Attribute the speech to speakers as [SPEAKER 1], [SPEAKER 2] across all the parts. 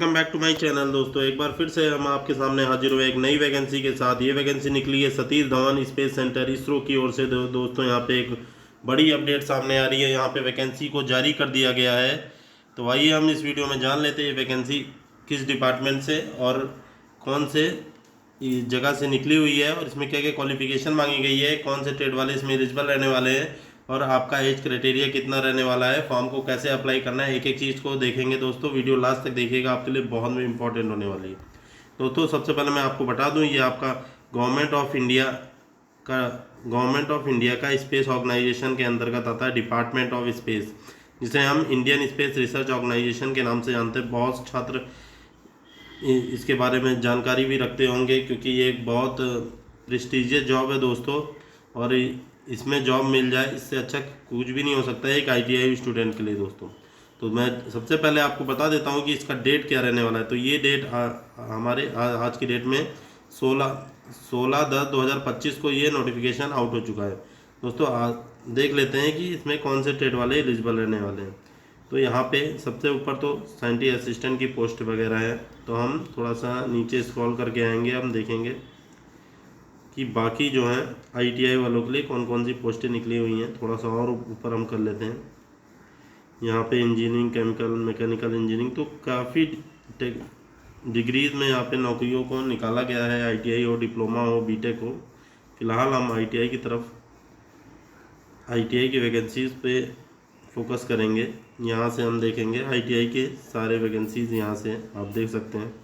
[SPEAKER 1] Welcome back to my channel दोस्तों। एक बार फिर से हम आपके सामने हाजिर हुए एक नई वैकेंसी के साथ। ये वैकेंसी निकली है सतीश धवन स्पेस सेंटर इसरो की ओर से। दोस्तों यहाँ पे एक बड़ी अपडेट सामने आ रही है। यहाँ पे वैकेंसी को जारी कर दिया गया है। तो आइए हम इस वीडियो में जान लेते हैं ये वैकेंसी किस डिपार्टमेंट से और कौन से जगह से निकली हुई है और इसमें क्या क्या क्वालिफिकेशन मांगी गई है, कौन से ट्रेड वाले इसमें एलिजिबल रहने वाले हैं और आपका एज क्राइटेरिया कितना रहने वाला है, फॉर्म को कैसे अप्लाई करना है, एक एक चीज़ को देखेंगे दोस्तों। वीडियो लास्ट तक देखिएगा, आपके लिए बहुत इंपॉर्टेंट होने वाली है दोस्तों। सबसे पहले मैं आपको बता दूं, ये आपका गवर्नमेंट ऑफ इंडिया का स्पेस ऑर्गेनाइजेशन के अंतर्गत आता है, डिपार्टमेंट ऑफ स्पेस, जिसे हम इंडियन स्पेस रिसर्च ऑर्गेनाइजेशन के नाम से जानते हैं। बहुत छात्र इसके बारे में जानकारी भी रखते होंगे क्योंकि ये एक बहुत प्रेस्टिजियस जॉब है दोस्तों, और इसमें जॉब मिल जाए इससे अच्छा कुछ भी नहीं हो सकता है एक आईटीआई स्टूडेंट के लिए दोस्तों। तो मैं सबसे पहले आपको बता देता हूँ कि इसका डेट क्या रहने वाला है। तो ये डेट हमारे आज की डेट में 16/10/2025 को ये नोटिफिकेशन आउट हो चुका है दोस्तों। देख लेते हैं कि इसमें कौन से ट्रेड वाले एलिजिबल रहने वाले हैं। तो यहाँ पे सबसे ऊपर तो साइंटिस्ट असिस्टेंट की पोस्ट वगैरह है। तो हम थोड़ा सा नीचे स्क्रॉल करके आएंगे, हम देखेंगे कि बाकी जो है आईटीआई वालों के लिए कौन कौन सी पोस्टें निकली हुई हैं। थोड़ा सा और ऊपर हम कर लेते हैं। यहाँ पे इंजीनियरिंग, केमिकल, मैकेनिकल इंजीनियरिंग, तो काफ़ी डिग्रीज में यहाँ पे नौकरियों को निकाला गया है, आईटीआई हो, डिप्लोमा हो, बीटेक हो। फिलहाल हम आईटीआई की तरफ, आईटीआई की वैकेंसीज पे फोकस करेंगे। यहाँ से हम देखेंगे आईटीआई के सारे वैकेंसीज, यहाँ से आप देख सकते हैं,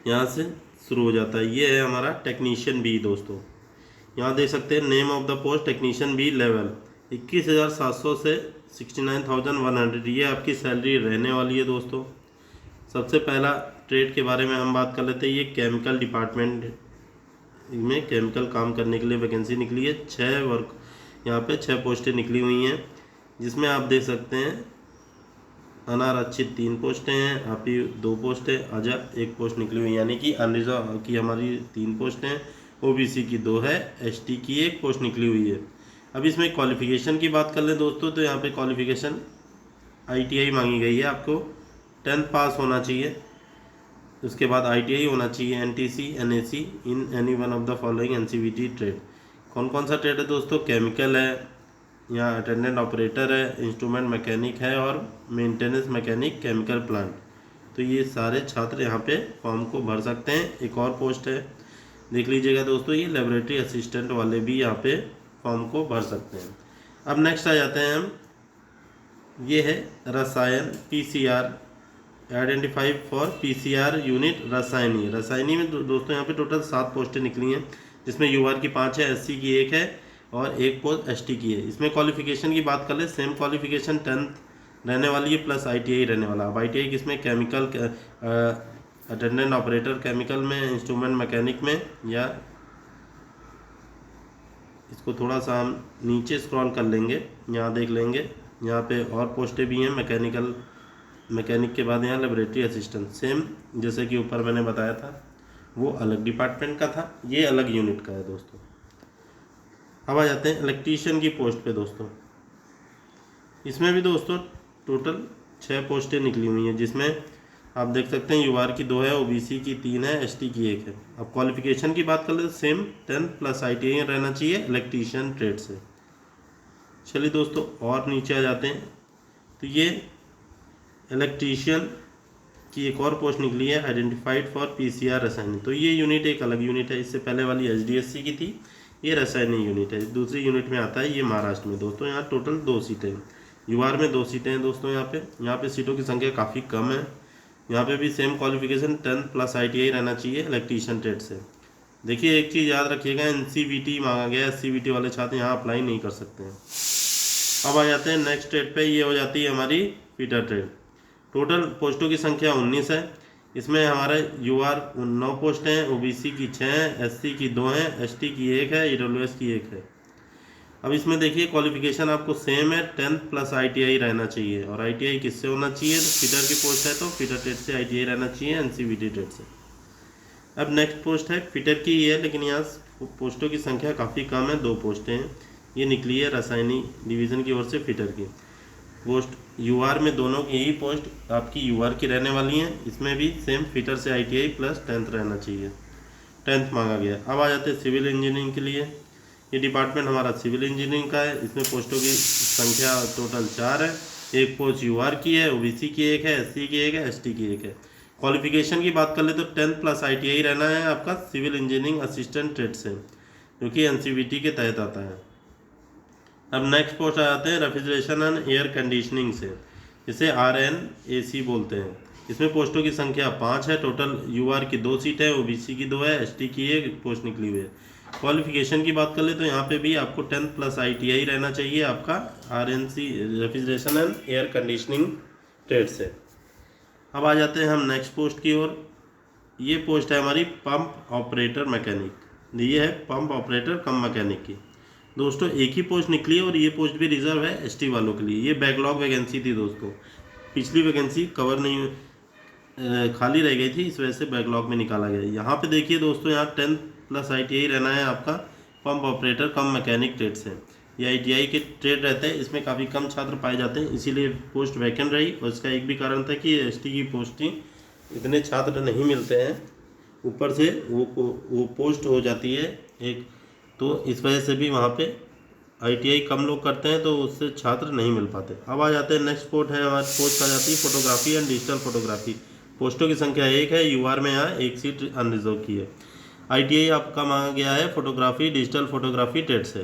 [SPEAKER 1] यहाँ से शुरू हो जाता है। ये है हमारा टेक्नीशियन बी दोस्तों। यहाँ देख सकते हैं name of the post technician B level 21,700 से 69,100, ये आपकी सैलरी रहने वाली है दोस्तों। सबसे पहला ट्रेड के बारे में हम बात कर लेते हैं। ये केमिकल डिपार्टमेंट में केमिकल काम करने के लिए वैकेंसी निकली है। 6 वर्क यहाँ पे 6 पोस्टें निकली हुई हैं, जिसमें आप देख सकते हैं अनारक्षित 3 पोस्टें हैं, आपकी 2 पोस्टें, अजा 1 पोस्ट निकली हुई, यानी कि अनरिजर्व की हमारी 3 पोस्टें, ओबीसी की 2 है, एसटी की 1 पोस्ट निकली हुई है। अब इसमें क्वालिफिकेशन की बात कर लें दोस्तों, तो यहाँ पे क्वालिफिकेशन आईटीआई मांगी गई है। आपको 10th पास होना चाहिए, उसके बाद आईटीआई होना चाहिए, NTC, NAC in any one of the following NCVT trade. कौन कौन सा ट्रेड है दोस्तों? केमिकल है, यहाँ अटेंडेंट ऑपरेटर है, इंस्ट्रूमेंट मैकेनिक है और मेंटेनेंस मैकेनिक केमिकल प्लांट। तो ये सारे छात्र यहाँ पे फॉर्म को भर सकते हैं। एक और पोस्ट है, देख लीजिएगा दोस्तों, ये लेबोरेटरी असिस्टेंट वाले भी यहाँ पे फॉर्म को भर सकते हैं। अब नेक्स्ट आ जाते हैं हम, ये है रसायन PCR, identify for PCR unit Rasayani में दोस्तों यहाँ पे टोटल 7 पोस्टें निकली हैं, जिसमें यूआर की 5 है, एससी की 1 है और 1 पोस्ट एसटी की है। इसमें क्वालिफिकेशन की बात कर ले, सेम क्वालिफिकेशन 10th रहने वाली है प्लस आईटीआई रहने वाला। अब आईटीआई किसमें? केमिकल अटेंडेंट ऑपरेटर केमिकल में, इंस्ट्रूमेंट मैकेनिक में, या इसको थोड़ा सा हम नीचे स्क्रॉल कर लेंगे, यहाँ देख लेंगे, यहाँ पे और पोस्टें भी हैं। मैकेनिक के बाद यहाँ लेबोरेटरी असिस्टेंट, सेम जैसे कि ऊपर मैंने बताया था, वो अलग डिपार्टमेंट का था, ये अलग यूनिट का है दोस्तों। अब आ जाते हैं इलेक्ट्रीशियन की पोस्ट पे दोस्तों। इसमें भी दोस्तों टोटल 6 पोस्टें निकली हुई हैं, जिसमें आप देख सकते हैं यूआर की 2 है, ओबीसी की 3 है, एसटी की 1 है। अब क्वालिफिकेशन की बात कर ले तो सेम 10th प्लस आईटीआई रहना चाहिए इलेक्ट्रीशियन ट्रेड से। चलिए दोस्तों और नीचे आ जाते हैं, तो ये इलेक्ट्रीशियन की एक और पोस्ट निकली है, आइडेंटिफाइड फॉर पीसीआर रसायन। तो ये यूनिट एक अलग यूनिट है, इससे पहले वाली एचडीएससी की थी, ये रसायनी यूनिट है, दूसरी यूनिट में आता है, ये महाराष्ट्र में दोस्तों। यहाँ टोटल 2 सीटें, यूआर में 2 सीटें हैं दोस्तों। यहाँ पे सीटों की संख्या काफ़ी कम है। यहाँ पे भी same qualification 10th plus ITI रहना चाहिए इलेक्ट्रीशियन ट्रेड से। देखिए एक चीज़ याद रखिएगा, एनसीवीटी मांगा गया है, एससीवीटी वाले छात्र यहाँ अप्लाई नहीं कर सकते हैं। अब आ जाते हैं नेक्स्ट ट्रेड पे, ये हो जाती है हमारी फिटर ट्रेड। टोटल पोस्टों की संख्या 19 है। इसमें हमारे यूआर 9 पोस्ट हैं, ओबीसी की 6 हैं, एससी की 2 हैं, एसटी की 1 है, ईडब्ल्यूएस की 1 है। अब इसमें देखिए क्वालिफिकेशन आपको सेम है, 10th प्लस आईटीआई रहना चाहिए। और आईटीआई किससे होना चाहिए? तो फिटर की पोस्ट है तो फिटर ट्रेड से आईटीआई रहना चाहिए, एनसीवीटी ट्रेड से। अब नेक्स्ट पोस्ट है फिटर की ही है, लेकिन यहाँ पोस्टों की संख्या काफ़ी कम है, 2 पोस्टें हैं। ये निकली है रसायनी डिवीज़न की ओर से फिटर की पोस्ट। यूआर में दोनों की ही पोस्ट आपकी यूआर की रहने वाली हैं। इसमें भी सेम फिटर से आईटीआई प्लस 10th रहना चाहिए, 10th मांगा गया। अब आ जाते हैं सिविल इंजीनियरिंग के लिए। ये डिपार्टमेंट हमारा सिविल इंजीनियरिंग का है। इसमें पोस्टों की संख्या टोटल 4 है। एक पोस्ट यूआर की है, ओबीसी की एक है, एससी की एक है, एसटी की एक है। क्वालिफिकेशन की बात कर ले तो 10th प्लस आईटीआई रहना है आपका सिविल इंजीनियरिंग असिस्टेंट ट्रेड से, जो कि एनसीवीटी के तहत आता है। अब नेक्स्ट पोस्ट आ जाते हैं रेफ्रिजरेशन एंड एयर कंडीशनिंग से, जिसे RNAC बोलते हैं। इसमें पोस्टों की संख्या 5 है। टोटल यूआर की 2 सीट है, ओबीसी की 2 है, एसटी की एक पोस्ट निकली हुई है। क्वालिफिकेशन की बात कर ले तो यहाँ पे भी आपको 10th प्लस आईटीआई रहना चाहिए आपका RNC refrigeration and air conditioning trade से। अब आ जाते हैं हम नेक्स्ट पोस्ट की ओर। ये पोस्ट है हमारी पंप ऑपरेटर मैकेनिक। ये है पंप ऑपरेटर कम मैकेनिक की। दोस्तों एक ही पोस्ट निकली है और ये पोस्ट भी रिजर्व है एसटी वालों के लिए। ये बैकलॉग वैकेंसी थी दोस्तों, पिछली वैकेंसी कवर नहीं खाली रह गई थी, इस वजह से बैकलॉग में निकाला गया। यहाँ पे देखिए दोस्तों, यहाँ 10th प्लस आईटीआई रहना है आपका पंप ऑपरेटर कम मैकेनिक ट्रेड से। ये आईटीआई के ट्रेड रहते हैं, इसमें काफ़ी कम छात्र पाए जाते हैं, इसीलिए पोस्ट वैकेंट रही। और इसका एक भी कारण था कि एसटी की पोस्टिंग इतने छात्र नहीं मिलते हैं, ऊपर से वो पोस्ट हो जाती है एक, तो इस वजह से भी वहाँ पे आईटीआई कम लोग करते हैं, तो उससे छात्र नहीं मिल पाते। अब आ जाते हैं नेक्स्ट पोस्ट है हमारी, पोस्ट आ जाती है फोटोग्राफी एंड डिजिटल फोटोग्राफी। पोस्टों की संख्या 1 है। यूआर में यहाँ 1 सीट अनरिजर्व की है। आईटीआई आपका मांगा गया है फोटोग्राफी डिजिटल फोटोग्राफी ट्रेड से।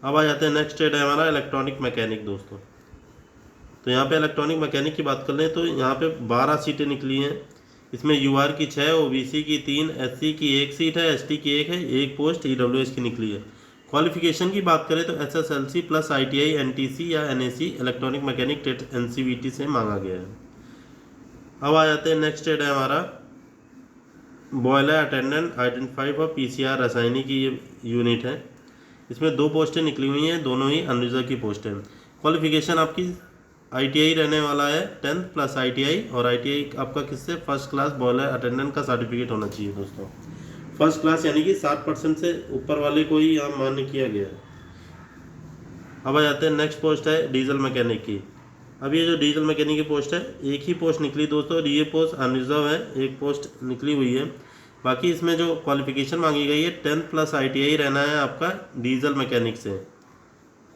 [SPEAKER 1] अब आ जाते हैं नेक्स्ट ट्रेड है हमारा इलेक्ट्रॉनिक मैकेनिक दोस्तों। तो यहाँ पे इलेक्ट्रॉनिक मैकेनिक की बात कर लें तो यहाँ पे 12 सीटें निकली हैं। इसमें यूआर की 6, ओबीसी की 3, एससी की 1 सीट है, एसटी की 1 है, एक पोस्ट ईडब्ल्यूएस की निकली है। क्वालिफिकेशन की बात करें तो एसएसएलसी प्लस आईटीआई एनटीसी या NAC electronic mechanic trade NCVT से मांगा गया है। अब आ जाते हैं नेक्स्ट ट्रेड है हमारा boiler attendant identify for PCR Rasayani की ये यूनिट है। इसमें 2 पोस्टें निकली हुई हैं, दोनों ही अनरिजर्व की पोस्ट हैं। क्वालिफिकेशन आपकी आईटीआई रहने वाला है 10th प्लस आईटीआई, और आईटीआई आपका किससे फर्स्ट क्लास बॉयलर अटेंडेंट का सर्टिफिकेट होना चाहिए दोस्तों। फर्स्ट क्लास यानी कि 60% से ऊपर वाले को ही यहाँ मान्य किया गया है। अब आ जाते हैं नेक्स्ट पोस्ट है डीजल मैकेनिक की। अब ये जो डीजल मैकेनिक की पोस्ट है, एक ही पोस्ट निकली दोस्तों, और ये पोस्ट अनरिजर्व है, एक पोस्ट निकली हुई है। बाकी इसमें जो क्वालिफिकेशन मांगी गई है 10th प्लस आईटीआई रहना है आपका डीजल मैकेनिक से,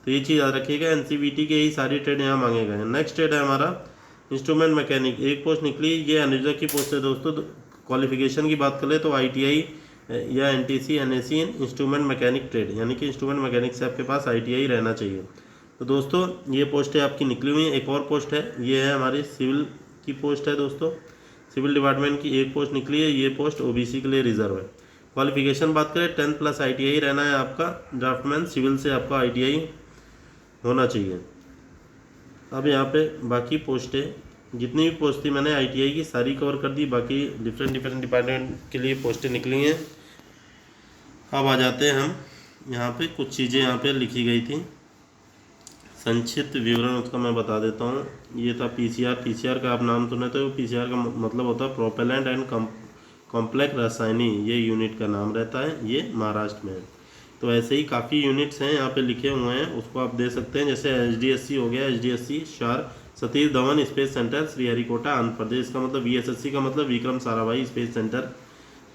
[SPEAKER 1] तो ये चीज़ याद रखिएगा। एनसीवीटी के ही सारी ट्रेड यहाँ मांगे गए हैं। नेक्स्ट ट्रेड है हमारा इंस्ट्रूमेंट मैकेनिक, एक पोस्ट निकली, ये अनरिजर्व की पोस्ट है दोस्तों। क्वालिफिकेशन की बात करें तो आईटीआई या NTC NAC instrument mechanic trade, यानी कि इंस्ट्रूमेंट मैकेनिक से आपके पास आईटीआई रहना चाहिए। तो दोस्तों ये पोस्टें आपकी निकली हुई हैं। एक और पोस्ट है, ये है हमारी सिविल की पोस्ट है दोस्तों। सिविल डिपार्टमेंट की एक पोस्ट निकली है, ये पोस्ट ओबीसी के लिए रिजर्व है। क्वालिफिकेशन बात करें 10th प्लस आईटीआई रहना है आपका ड्राफ्टमैन सिविल से, आपका आईटीआई होना चाहिए। अब यहाँ पे बाकी पोस्टें जितनी भी पोस्ट थी मैंने आईटीआई की सारी कवर कर दी, बाकी डिफरेंट डिपार्टमेंट के लिए पोस्टें निकली हैं। अब आ जाते हैं हम यहाँ पे कुछ चीज़ें यहाँ पे लिखी गई थी, संक्षिप्त विवरण उसका मैं बता देता हूँ। ये था पीसीआर का आप नाम सुने तो पीसीआर का मतलब होता है प्रोपेलेंट एंड कॉम्प्लेक्स रसायनी, ये यूनिट का नाम रहता है, ये महाराष्ट्र में है। तो ऐसे ही काफ़ी यूनिट्स हैं यहाँ पे लिखे हुए हैं, उसको आप दे सकते हैं। जैसे एचडीएससी हो गया, SDSC SHAR Satish Dhawan space centre Sriharikota Andhra Pradesh का मतलब, वीएसएससी का मतलब Vikram Sarabhai space centre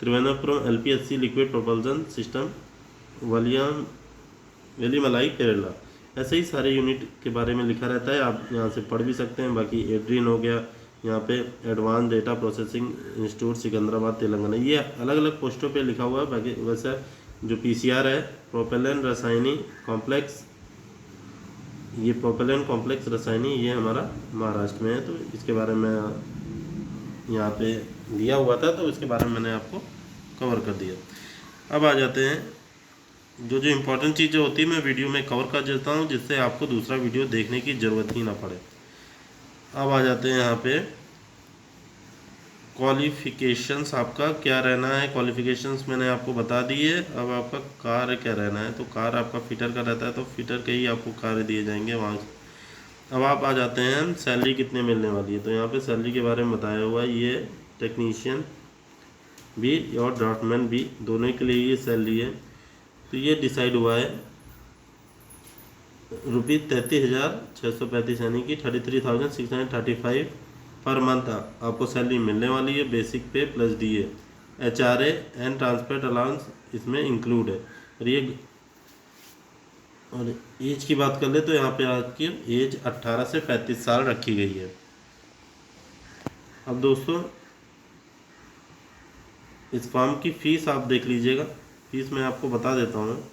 [SPEAKER 1] Thiruvananthapuram, LPSC liquid propulsion system Valiamala Kerala. ऐसे ही सारे यूनिट के बारे में लिखा रहता है, आप यहाँ से पढ़ भी सकते हैं। बाकी एड्रीन हो गया, यहाँ पे advance data processing institute Secunderabad Telangana, ये अलग अलग पोस्टों पे लिखा हुआ है। बाकी वैसे जो पीसीआर है प्रोपेलेंट रसायनी कॉम्प्लेक्स, ये प्रोपेलेंट कॉम्प्लेक्स रसायनी, ये हमारा महाराष्ट्र में है। तो इसके बारे में यहाँ पे दिया हुआ था, तो इसके बारे में मैंने आपको कवर कर दिया। अब आ जाते हैं जो इम्पोर्टेंट चीज़ें होती है मैं वीडियो में कवर कर देता हूँ, जिससे आपको दूसरा वीडियो देखने की ज़रूरत ही ना पड़े। अब आ जाते हैं यहाँ पे क्वालिफ़िकेशंस आपका क्या रहना है। क्वालिफ़िकेशंस मैंने आपको बता दी है। अब आपका कार्य क्या रहना है, तो कार्य आपका फिटर का रहता है, तो फिटर के ही आपको कार्य दिए जाएंगे वहाँ। अब आप आ जाते हैं सैलरी कितने मिलने वाली है, तो यहाँ पे सैलरी के बारे में बताया हुआ है। ये टेक्नीशियन भी और ड्राफ्टमैन भी दोनों के लिए ये सैलरी है। तो ये डिसाइड हुआ है ₹33,635 यानी कि 33,635 पर मंथ आपको सैलरी मिलने वाली है, बेसिक पे plus DA, HRA and transport allowance इसमें इंक्लूड है। और एज की बात कर ले तो यहाँ पे आपकी एज 18 से 35 साल रखी गई है। अब दोस्तों इस फॉर्म की फ़ीस आप देख लीजिएगा, फीस मैं आपको बता देता हूँ।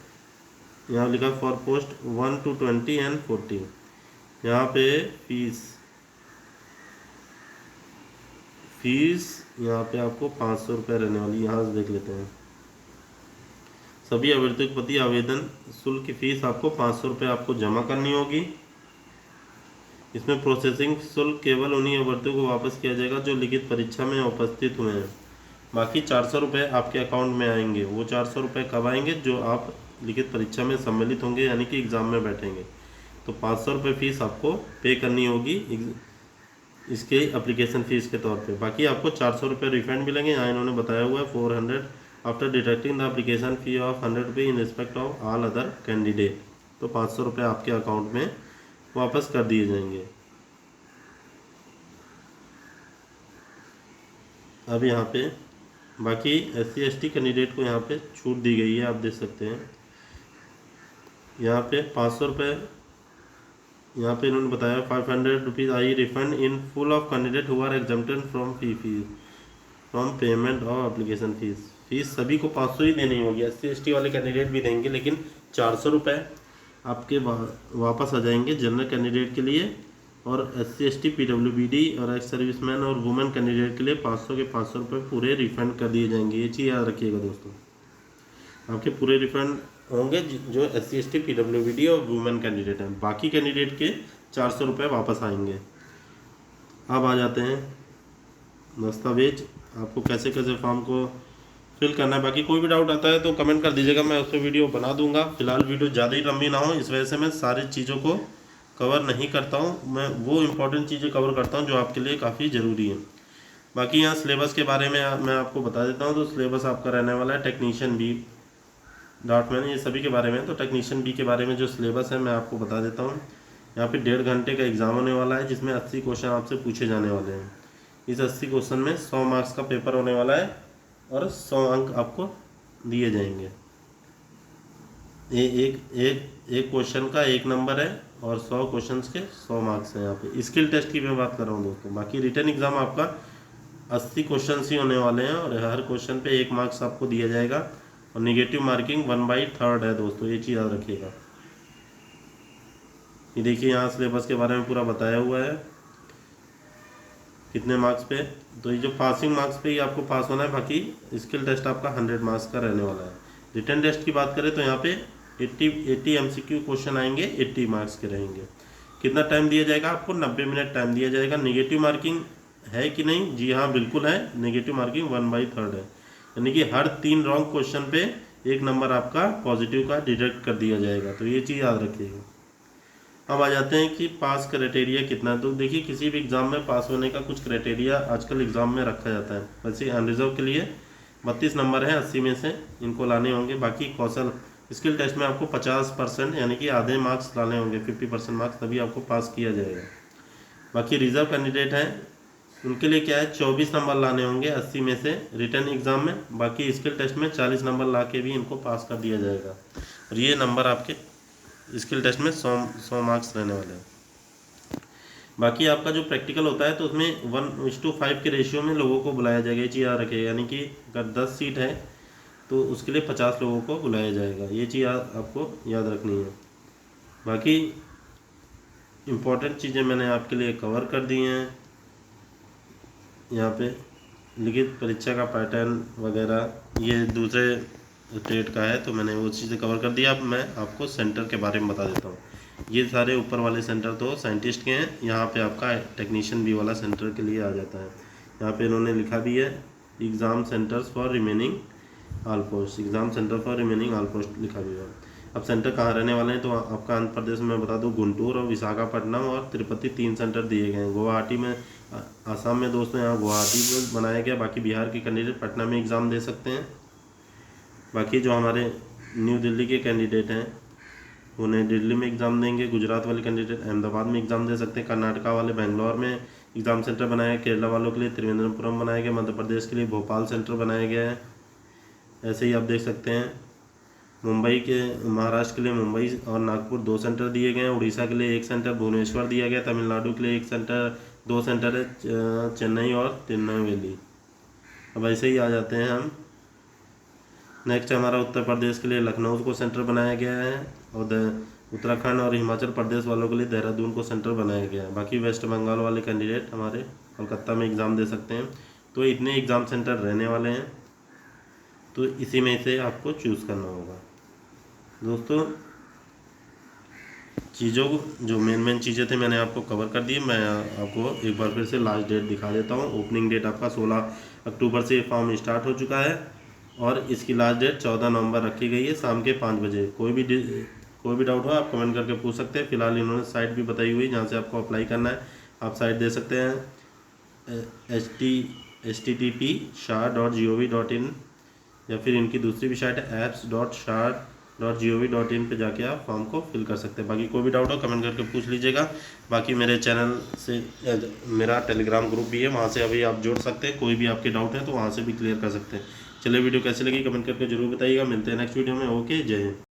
[SPEAKER 1] यहाँ लिखा फॉर पोस्ट 1 to 20 एंड 40। यहाँ पे फीस यहाँ पे आपको 500 रुपये रहने वाली, यहाँ से देख लेते हैं। सभी आवेदकों के प्रति आवेदन शुल्क की फीस आपको 500 रुपये आपको जमा करनी होगी। इसमें प्रोसेसिंग शुल्क केवल उन्हीं आवेदकों को वापस किया जाएगा जो लिखित परीक्षा में उपस्थित हुए हैं। बाकी 400 रुपये आपके अकाउंट में आएंगे। वो 400 रुपये कब आएंगे? जो आप लिखित परीक्षा में सम्मिलित होंगे यानी कि एग्ज़ाम में बैठेंगे। तो 500 रुपये फ़ीस आपको पे करनी होगी इसके एप्लीकेशन फ़ीस के तौर पे। बाकी आपको 400 रुपये रिफंड मिलेंगे। यहाँ इन्होंने बताया हुआ है 400 after deducting the application fee of 100 रुपये in respect of all other candidate. तो 500 रुपये आपके अकाउंट में वापस कर दिए जाएंगे। अब यहाँ पे बाकी SC ST कैंडिडेट को यहाँ पे छूट दी गई है, आप देख सकते हैं। यहाँ पे 500 रुपये यहाँ पे इन्होंने बताया 500 rupees I refund in full of candidate who are exempted from payment of application fees सभी को 500 ही देनी होगी। SC ST वाले कैंडिडेट भी देंगे, लेकिन 400 रुपये आपके वापस आ जाएंगे जनरल कैंडिडेट के लिए, और SC ST PWBD और एक्स सर्विसमैन और वुमेन कैंडिडेट के लिए 500 के 500 रुपये पूरे रिफंड कर दिए जाएंगे। ये चीज़ याद रखिएगा दोस्तों, आपके पूरे रिफंड होंगे जो SC ST PWBD और वुमेन कैंडिडेट हैं। बाकी कैंडिडेट के 400 रुपये वापस आएंगे। अब आ जाते हैं दस्तावेज, आपको कैसे कैसे फॉर्म को फिल करना है। बाकी कोई भी डाउट आता है तो कमेंट कर दीजिएगा, मैं उस पर वीडियो बना दूंगा। फिलहाल वीडियो ज़्यादा ही लंबी ना हो, इस वजह से मैं सारी चीज़ों को कवर नहीं करता हूँ। मैं वो इम्पोर्टेंट चीज़ें कवर करता हूँ जो आपके लिए काफ़ी ज़रूरी है। बाकी यहाँ सिलेबस के बारे में मैं आपको बता देता हूँ। तो सिलेबस आपका रहने वाला है टेक्नीशियन बी, डॉटमैन, ये सभी के बारे में। तो टेक्नीशियन बी के बारे में जो सिलेबस है मैं आपको बता देता हूँ। यहाँ पे 1.5 घंटे का एग्ज़ाम होने वाला है, जिसमें 80 क्वेश्चन आपसे पूछे जाने वाले हैं। इस 80 क्वेश्चन में 100 मार्क्स का पेपर होने वाला है और 100 अंक आपको दिए जाएंगे। एक क्वेश्चन का 1 नंबर है और 100 क्वेश्चन के 100 मार्क्स हैं। यहाँ पे स्किल टेस्ट की मैं बात कर रहा हूँ दोस्तों। बाकी रिटन एग्ज़ाम आपका 80 क्वेश्चन ही होने वाले हैं और हर क्वेश्चन पे 1 मार्क्स आपको दिया जाएगा और निगेटिव मार्किंग 1/3 है दोस्तों, ये चीज़ याद रखिएगा। ये देखिए यहाँ सिलेबस के बारे में पूरा बताया हुआ है कितने मार्क्स पे। तो ये जो पासिंग मार्क्स पे ही आपको पास होना है, बाकी स्किल टेस्ट आपका 100 मार्क्स का रहने वाला है। रिटन टेस्ट की बात करें तो यहाँ पे 80 MCQ क्वेश्चन आएंगे, 80 मार्क्स के रहेंगे। कितना टाइम दिया जाएगा आपको? 90 मिनट टाइम दिया जाएगा। नेगेटिव मार्किंग है कि नहीं? जी हाँ, बिल्कुल है। नेगेटिव मार्किंग 1/3 है, यानी कि हर 3 रॉन्ग क्वेश्चन पे 1 नंबर आपका पॉजिटिव का डिडक्ट कर दिया जाएगा। तो ये चीज़ याद रखिएगा। अब आ जाते हैं कि पास क्राइटेरिया कितना है। तो देखिए, किसी भी एग्ज़ाम में पास होने का कुछ क्राइटेरिया आजकल एग्ज़ाम में रखा जाता है। वैसे अनरिजर्व के लिए 32 नंबर हैं, 80 में से इनको लाने होंगे। बाकी कौशल स्किल टेस्ट में आपको 50% यानी कि आधे मार्क्स लाने होंगे, 50% मार्क्स, तभी आपको पास किया जाएगा। बाकी रिजर्व कैंडिडेट हैं, उनके लिए क्या है, 24 नंबर लाने होंगे 80 में से रिटन एग्ज़ाम में। बाकी स्किल टेस्ट में 40 नंबर ला के भी इनको पास कर दिया जाएगा। और ये नंबर आपके स्किल टेस्ट में 100 मार्क्स रहने वाले हैं। बाकी आपका जो प्रैक्टिकल होता है तो उसमें 1:5 के रेशियो में लोगों को बुलाया जाएगा। ये चीज़ याद रखिएगा, यानी कि अगर 10 सीट है तो उसके लिए 50 लोगों को बुलाया जाएगा। ये चीज़ आपको याद रखनी है। बाकी इम्पोर्टेंट चीज़ें मैंने आपके लिए कवर कर दी हैं। यहाँ पे लिखित परीक्षा का पैटर्न वगैरह ये दूसरे स्टेट का है, तो मैंने वो चीज़ें कवर कर दिया। अब मैं आपको सेंटर के बारे में बता देता हूँ। ये सारे ऊपर वाले सेंटर तो साइंटिस्ट के हैं। यहाँ पे आपका टेक्नीशियन बी वाला सेंटर के लिए आ जाता है। यहाँ पे इन्होंने लिखा भी है exam centres for remaining all post, exam centre for remaining all post लिखा भी है। अब सेंटर कहाँ रहने वाले हैं तो आपका आंध्र प्रदेश में बता दूँ, गुंटूर और विशाखापट्टनम और तिरुपति 3 सेंटर दिए गए हैं। गुवाहाटी में, आसाम में दोस्तों यहाँ गुवाहाटी में बनाया गया। बाकी बिहार के कैंडिडेट पटना में एग्ज़ाम दे सकते हैं। बाकी जो हमारे न्यू दिल्ली के कैंडिडेट हैं पुणे दिल्ली में एग्ज़ाम देंगे, गुजरात वाले कैंडिडेट अहमदाबाद में एग्ज़ाम दे सकते हैं, कर्नाटका वाले बेंगलोर में एग्ज़ाम सेंटर बनाया है, केरला वालों के लिए त्रिवेंद्रपुरम बनाया गया, मध्य प्रदेश के लिए भोपाल सेंटर बनाया गया है। ऐसे ही आप देख सकते हैं मुंबई के महाराष्ट्र के लिए मुंबई और नागपुर 2 सेंटर दिए गए हैं, उड़ीसा के लिए 1 सेंटर भुवनेश्वर दिया गया, तमिलनाडु के लिए 1 सेंटर 2 सेंटर है चेन्नई और तिरुनेलवेली। अब ऐसे ही आ जाते हैं हम नेक्स्ट हमारा उत्तर प्रदेश के लिए लखनऊ को सेंटर बनाया गया है और उत्तराखंड और हिमाचल प्रदेश वालों के लिए देहरादून को सेंटर बनाया गया है। बाकी वेस्ट बंगाल वाले कैंडिडेट हमारे कोलकाता में एग्ज़ाम दे सकते हैं। तो इतने एग्ज़ाम सेंटर रहने वाले हैं, तो इसी में से आपको चूज़ करना होगा। दोस्तों चीज़ों को जो मेन चीज़ें थे मैंने आपको कवर कर दी। मैं आपको एक बार फिर से लास्ट डेट दिखा देता हूँ। ओपनिंग डेट आपका 16 अक्टूबर से ये फॉर्म स्टार्ट हो चुका है और इसकी लास्ट डेट 14 नवंबर रखी गई है शाम के 5 बजे। कोई भी डाउट हो आप कमेंट करके पूछ सकते हैं। फिलहाल इन्होंने साइट भी बताई हुई जहाँ से आपको अप्लाई करना है। आप साइट दे सकते हैं http://sha.gov.in या फिर इनकी दूसरी भी साइट है apps.sha.gov.in पे जाके आप फॉर्म को फिल कर सकते हैं। बाकी कोई भी डाउट हो कमेंट करके पूछ लीजिएगा। बाकी मेरे चैनल से मेरा टेलीग्राम ग्रुप भी है, वहाँ से अभी आप जोड़ सकते हैं। कोई भी आपके डाउट है तो वहाँ से भी क्लियर कर सकते हैं। चलिए वीडियो कैसी लगी कमेंट करके जरूर बताइएगा। मिलते हैं नेक्स्ट वीडियो में। ओके, जय हिंद।